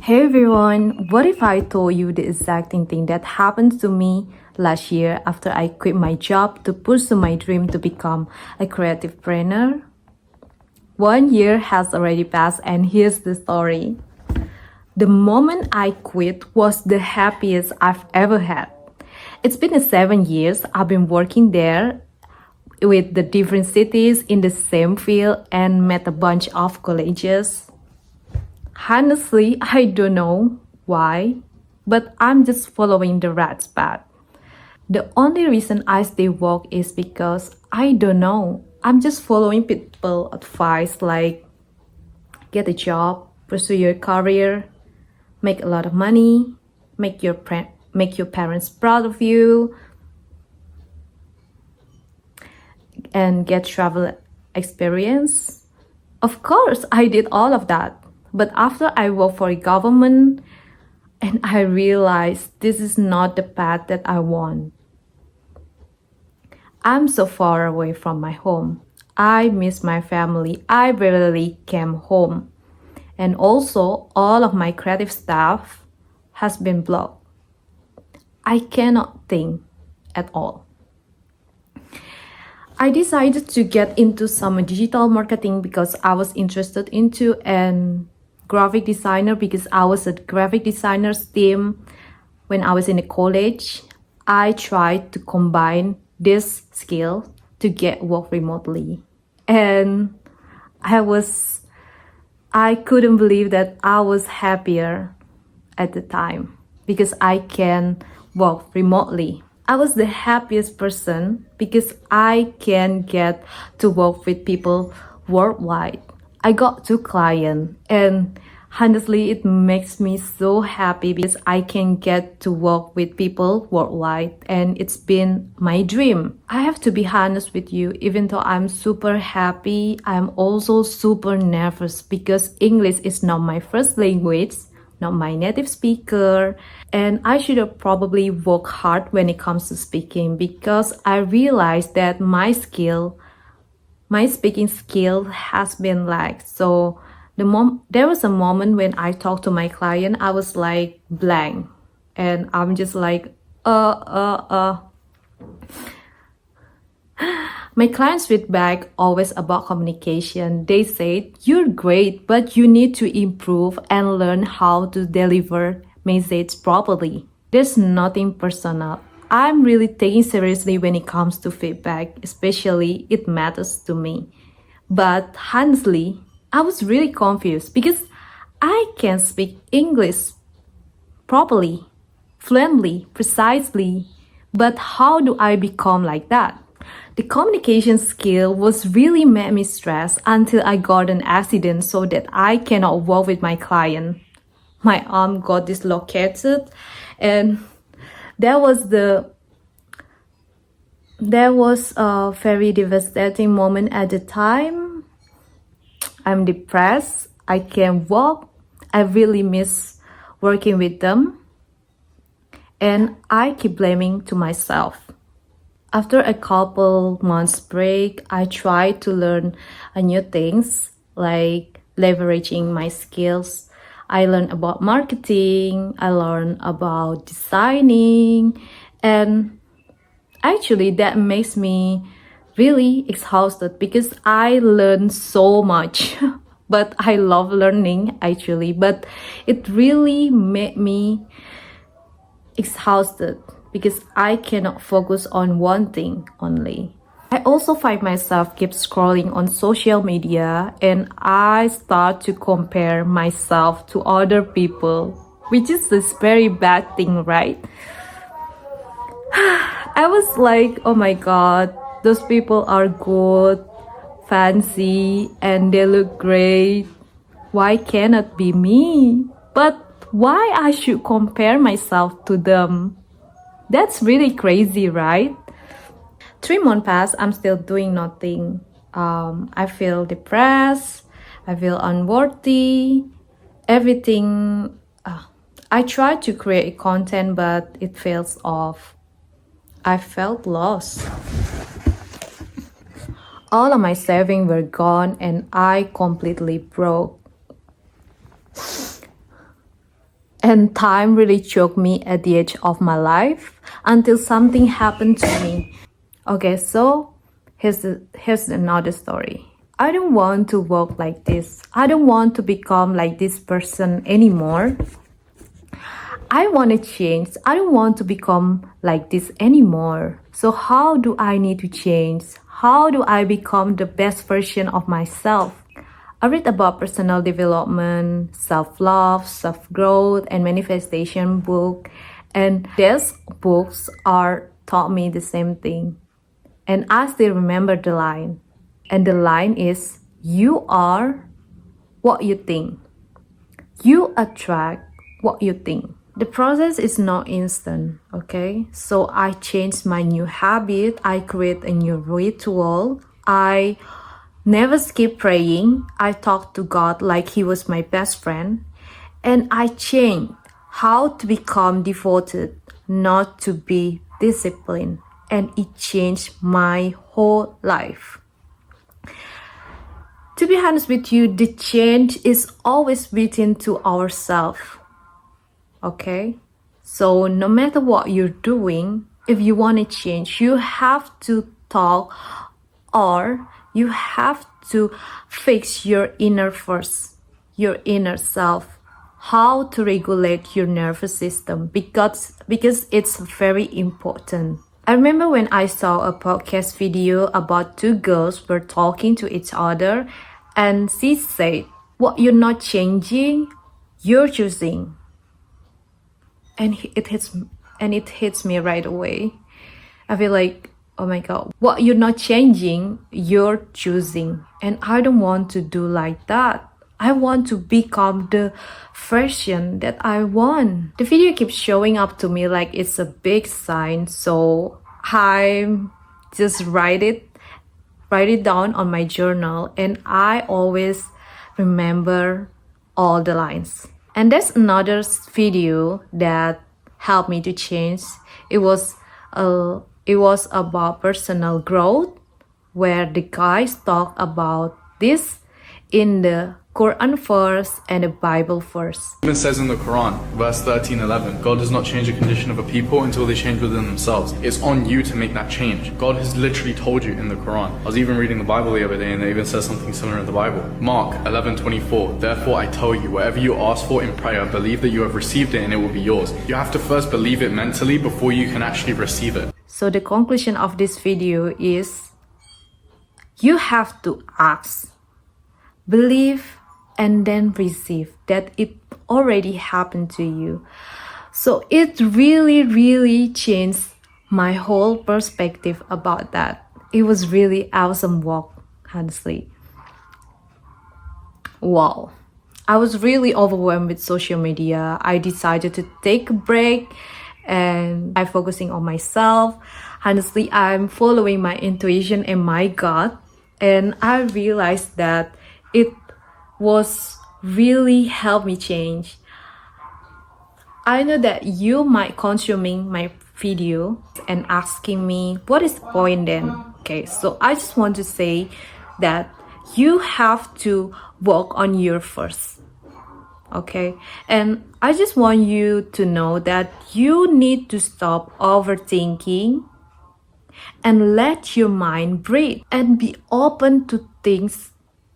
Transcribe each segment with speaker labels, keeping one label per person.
Speaker 1: Hey everyone, what if I told you the exact thing that happened to me last year after I quit my job to pursue my dream to become a creative trainer? 1 year has already passed, and here's the story. The moment I quit was the happiest I've ever had. It's been 7 years I've been working there with the different cities in the same field and met a bunch of colleges. Honestly, I don't know why, but I'm just following the rat's path. The only reason I stay woke is because I don't know. I'm just following people advice like get a job, pursue your career, make a lot of money, make your parents proud of you, and get travel experience. Of course, I did all of that. But after I worked for a government, and I realized this is not the path that I want. I'm so far away from my home. I miss my family. I rarely came home. And also, all of my creative stuff has been blocked. I cannot think at all. I decided to get into some digital marketing because I was interested into and graphic designer because I was a graphic designer's team when I was in college. I tried to combine this skill to get work remotely. And I couldn't believe that I was happier at the time because I can work remotely. I was the happiest person because I can get to work with people worldwide. I got two clients, and honestly it makes me so happy because I can get to work with people worldwide, and it's been my dream. I have to be honest with you, even though I'm super happy, I'm also super nervous because English is not my first language, not my native speaker, and I should have probably worked hard when it comes to speaking because I realized that my speaking skill has been lagged. So there was a moment when I talked to my client, I was like blank, and I'm just like My clients' feedback always about communication. They said, "You're great, but you need to improve and learn how to deliver message properly." There's nothing personal. I'm really taking seriously when it comes to feedback, especially it matters to me. But honestly, I was really confused because I can speak English properly, fluently, precisely. But how do I become like that? The communication skill was really made me stress until I got an accident so that I cannot work with my client. My arm got dislocated, and that was a very devastating moment at the time. I'm depressed. I can't walk. I really miss working with them. And I keep blaming to myself. After a couple months break, I tried to learn new things like leveraging my skills. I learned about marketing, I learned about designing, and actually that makes me really exhausted because I learned so much. But I love learning actually, but it really made me exhausted because I cannot focus on one thing only. I also find myself keep scrolling on social media, and I start to compare myself to other people, which is this very bad thing, right? I was like, oh my god, those people are good, fancy, and they look great. Why cannot be me? But why I should compare myself to them? That's really crazy, right? 3 months passed, I'm still doing nothing. I feel depressed, I feel unworthy, everything. I tried to create content, but it fails off. I felt lost. All of my savings were gone, and I completely broke. And time really choked me at the edge of my life until something happened to me. Okay, so here's another story. I don't want to work like this. I don't want to become like this person anymore. I want to change. I don't want to become like this anymore. So how do I need to change? How do I become the best version of myself? I read about personal development, self-love, self-growth, and manifestation book, and these books are taught me the same thing. And I still remember the line. And the line is, you are what you think. You attract what you think. The process is not instant, okay? So I changed my new habit. I create a new ritual. I never skip praying. I talk to God like He was my best friend. And I changed how to become devoted, not to be disciplined. And it changed my whole life. To be honest with you, the change is always within to ourselves. Okay? So no matter what you're doing, if you want to change, you have to talk or you have to fix your inner first, your inner self, how to regulate your nervous system because it's very important. I remember when I saw a podcast video about two girls were talking to each other and she said, what you're not changing, you're choosing. And it hits me right away. I feel like, oh my God, what you're not changing, you're choosing. And I don't want to do like that. I want to become the version that I want. The video keeps showing up to me like it's a big sign. So I just write it down on my journal. And I always remember all the lines. And there's another video that helped me to change. It was about personal growth, where the guys talk about this in the Quran verse and the Bible verse.
Speaker 2: It says in the Quran, verse 13:11, God does not change the condition of a people until they change within themselves. It's on you to make that change. God has literally told you in the Quran. I was even reading the Bible the other day and it even says something similar in the Bible. Mark 11:24, therefore I tell you, whatever you ask for in prayer, believe that you have received it and it will be yours. You have to first believe it mentally before you can actually receive it.
Speaker 1: So the conclusion of this video is, you have to ask, believe, and then receive that it already happened to you. So it really changed my whole perspective about that. It was really awesome walk, honestly. Wow. I was really overwhelmed with social media. I decided to take a break and I'm focusing on myself. Honestly, I'm following my intuition and my gut, and I realized that it was really helped me change. I know that you might consuming my video and asking me, what is the point then? Okay, so I just want to say that you have to work on your first. Okay, and I just want you to know that you need to stop overthinking and let your mind breathe and be open to things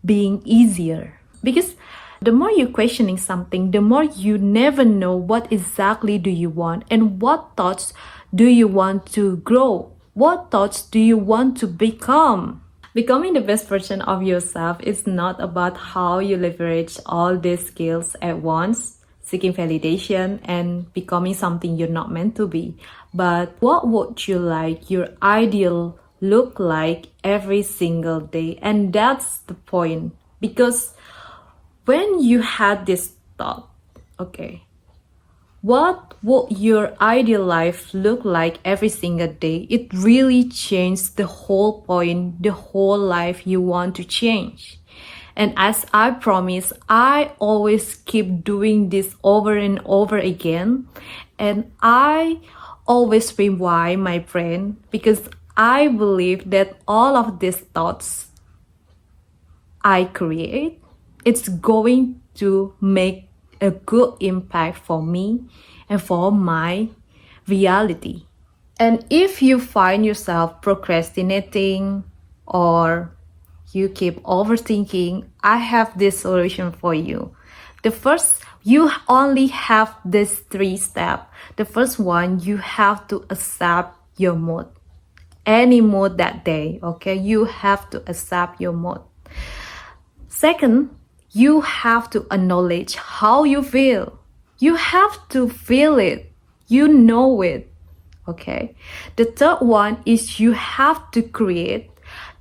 Speaker 1: being easier. Because the more you're questioning something, the more you never know what exactly do you want and what thoughts do you want to grow? What thoughts do you want to become? Becoming the best version of yourself is not about how you leverage all these skills at once, seeking validation and becoming something you're not meant to be. But what would you like your ideal look like every single day? And that's the point. Because when you had this thought, okay, what would your ideal life look like every single day? It really changed the whole point, the whole life you want to change. And as I promise, I always keep doing this over and over again. And I always rewind my brain because I believe that all of these thoughts I create, it's going to make a good impact for me and for my reality. And if you find yourself procrastinating or you keep overthinking, I have this solution for you. The first, you only have these 3 steps. The first one, you have to accept your mood. Any mood that day, okay? You have to accept your mood. Second, you have to acknowledge how you feel. You have to feel it. You know it. Okay. The third one is you have to create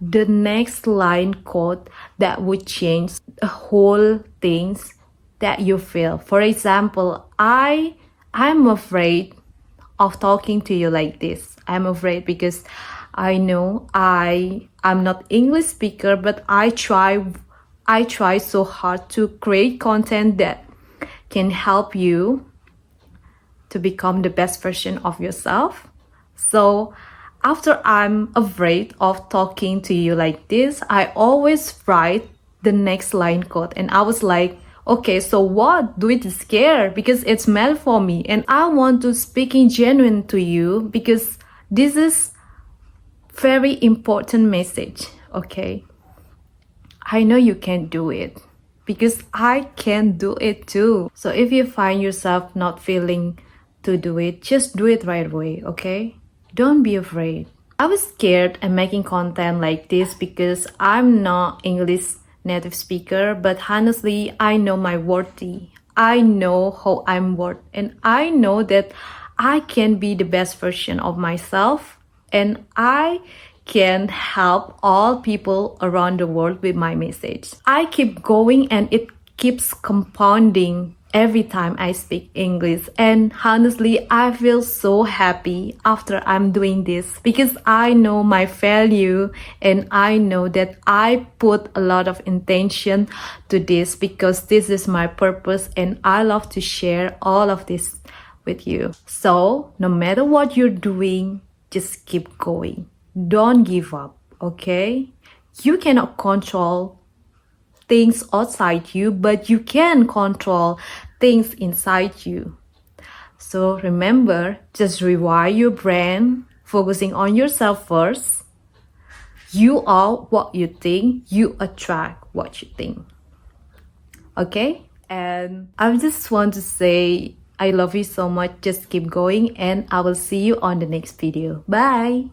Speaker 1: the next line code that would change the whole things that you feel. For example, I'm afraid of talking to you like this. I'm afraid because I know I'm not English speaker, but I try so hard to create content that can help you to become the best version of yourself. So after I'm afraid of talking to you like this, I always write the next line code. And I was like, okay, so what? Do it scared because it's meant for me. And I want to speak in genuine to you because this is very important message, okay? I know you can do it because I can do it too. So if you find yourself not feeling to do it, just do it right away, okay? Don't be afraid. I was scared and making content like this because I'm not English native speaker, but honestly, I know my worthy. I know how I'm worth, and I know that I can be the best version of myself, and I can help all people around the world with my message. I keep going and it keeps compounding every time I speak English. And honestly, I feel so happy after I'm doing this because I know my value and I know that I put a lot of intention to this because this is my purpose and I love to share all of this with you. So no matter what you're doing, just keep going. Don't give up, okay? You cannot control things outside you, but you can control things inside you. So remember, just rewire your brain, focusing on yourself first. You are what you think, you attract what you think. Okay? And I just want to say I love you so much. Just keep going and I will see you on the next video. Bye!